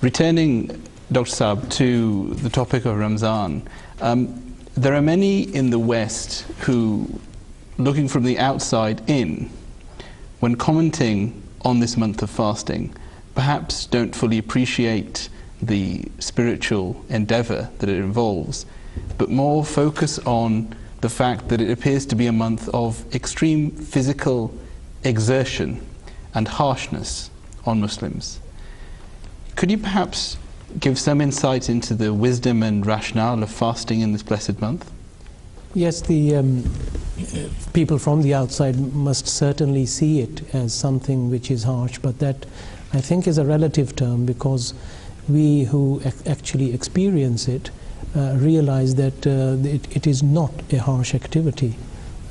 Returning, Dr. Sab, to the topic of Ramzan, there are many in the West who, looking from the outside in, when commenting on this month of fasting, perhaps don't fully appreciate the spiritual endeavor that it involves, but more focus on the fact that it appears to be a month of extreme physical exertion and harshness on Muslims. Could you perhaps give some insight into the wisdom and rationale of fasting in this blessed month? Yes, the people from the outside must certainly see it as something which is harsh, but that, I think, is a relative term, because we who actually experience it realize that it is not a harsh activity.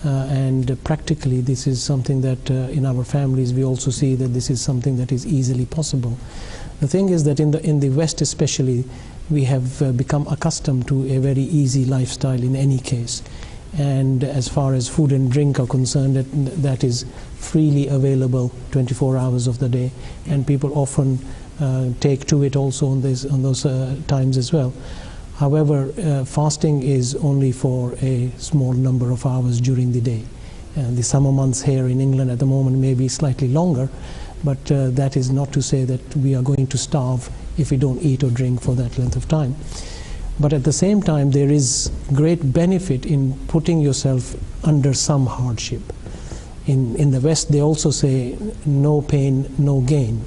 And practically this is something that in our families we also see that this is something that is easily possible. The thing is that in the West especially, we have become accustomed to a very easy lifestyle in any case. And as far as food and drink are concerned, that is freely available 24 hours of the day, and people often take to it also on those times as well. However, fasting is only for a small number of hours during the day. The summer months here in England at the moment may be slightly longer, but that is not to say that we are going to starve if we don't eat or drink for that length of time. But at the same time, there is great benefit in putting yourself under some hardship. In the West, they also say, no pain, no gain.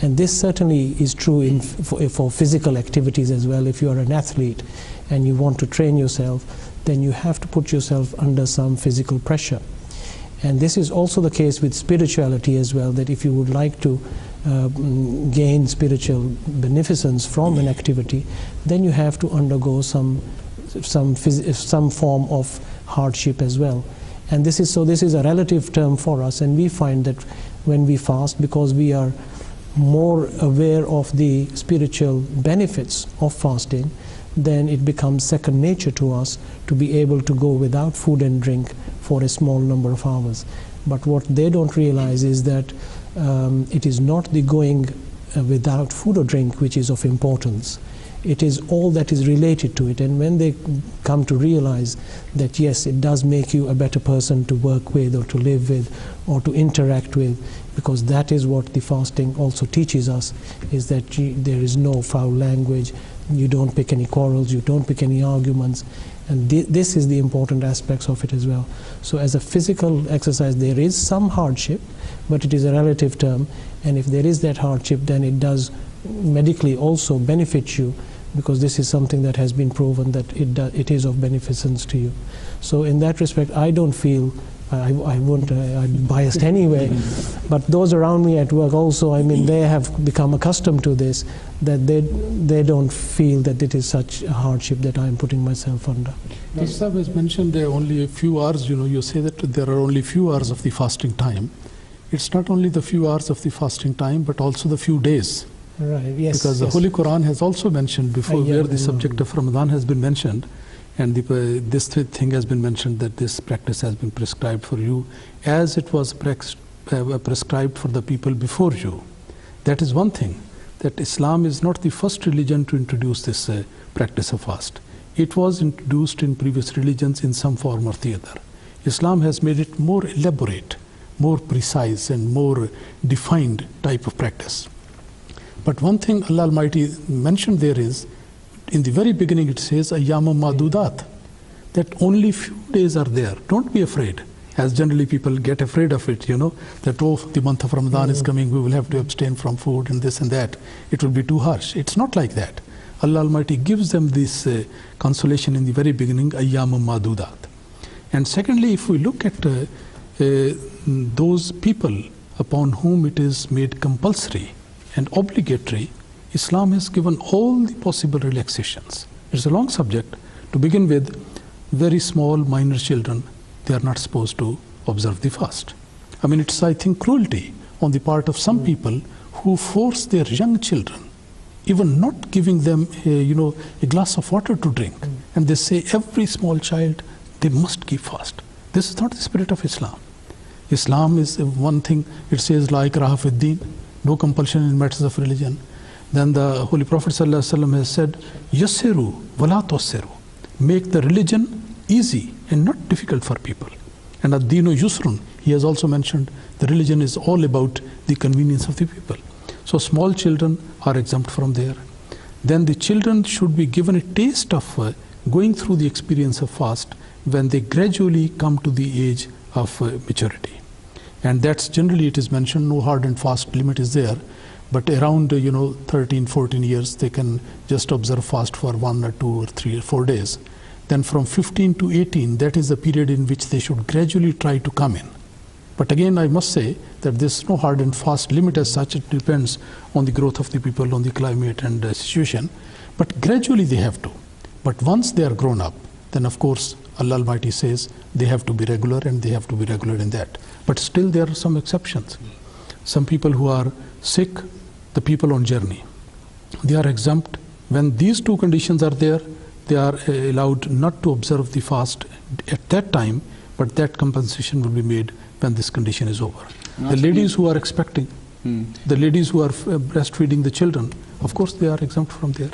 And this certainly is true for physical activities as well. If you are an athlete and you want to train yourself, then you have to put yourself under some physical pressure. And this is also the case with spirituality as well, that if you would like to gain spiritual beneficence from an activity, then you have to undergo some form of hardship as well. And this is a relative term for us, and we find that when we fast, because we are more aware of the spiritual benefits of fasting, then it becomes second nature to us to be able to go without food and drink for a small number of hours. But what they don't realize is that it is not the going without food or drink which is of importance. It is all that is related to it. And when they come to realize that yes, it does make you a better person to work with or to live with or to interact with, because that is what the fasting also teaches us, is that there is no foul language, you don't pick any quarrels, you don't pick any arguments, and this is the important aspects of it as well. So as a physical exercise, there is some hardship, but it is a relative term, and if there is that hardship, then it does medically also benefit you, because this is something that has been proven that it is of beneficence to you. So in that respect, I don't feel, I'm biased anyway, but those around me at work also, I mean, they have become accustomed to this, that they don't feel that it is such a hardship that I'm putting myself under. Dr. Sab has mentioned there are only a few hours, you say that there are only few hours of the fasting time. It's not only the few hours of the fasting time, but also the few days. Right, yes. Because the Holy Quran has also mentioned before, where the subject of Ramadan has been mentioned, and this thing has been mentioned, that this practice has been prescribed for you as it was prescribed for the people before you. That is one thing, that Islam is not the first religion to introduce this practice of fast. It was introduced in previous religions in some form or the other. Islam has made it more elaborate, more precise and more defined type of practice. But one thing Allah Almighty mentioned there is, in the very beginning it says, Ayyamum Madudat, that only few days are there. Don't be afraid. As generally people get afraid of it, that oh, the month of Ramadan is coming, we will have to abstain from food and this and that. It will be too harsh. It's not like that. Allah Almighty gives them this consolation in the very beginning, Ayyamum Madudat. And secondly, if we look at those people upon whom it is made compulsory and obligatory, Islam has given all the possible relaxations. It's a long subject. To begin with, very small minor children, they are not supposed to observe the fast. I mean, it's, I think, cruelty on the part of some people who force their young children, even not giving them a glass of water to drink, and they say every small child, they must keep fast. This is not the spirit of Islam. Islam is one thing, it says, La ikraha fid din, no compulsion in matters of religion. Then the Holy Prophet ﷺ has said, Yassiru wala tussiru. Make the religion easy and not difficult for people. And ad-dinu yusrun, he has also mentioned the religion is all about the convenience of the people. So small children are exempt from there. Then the children should be given a taste of going through the experience of fast when they gradually come to the age of maturity. And that's generally, it is mentioned, no hard and fast limit is there, but around 13, 14 years they can just observe fast for 1 or 2 or 3 or 4 days. Then from 15 to 18, that is the period in which they should gradually try to come in. But again, I must say that there's no hard and fast limit as such. It depends on the growth of the people, on the climate and situation. But gradually they have to. But once they are grown up, then of course Allah Almighty says they have to be regular, and they have to be regular in that. But still there are some exceptions. Some people who are sick, the people on journey, they are exempt. When these two conditions are there, they are allowed not to observe the fast at that time, but that compensation will be made when this condition is over. The ladies who are expecting, the ladies who are breastfeeding the children, of course they are exempt from there.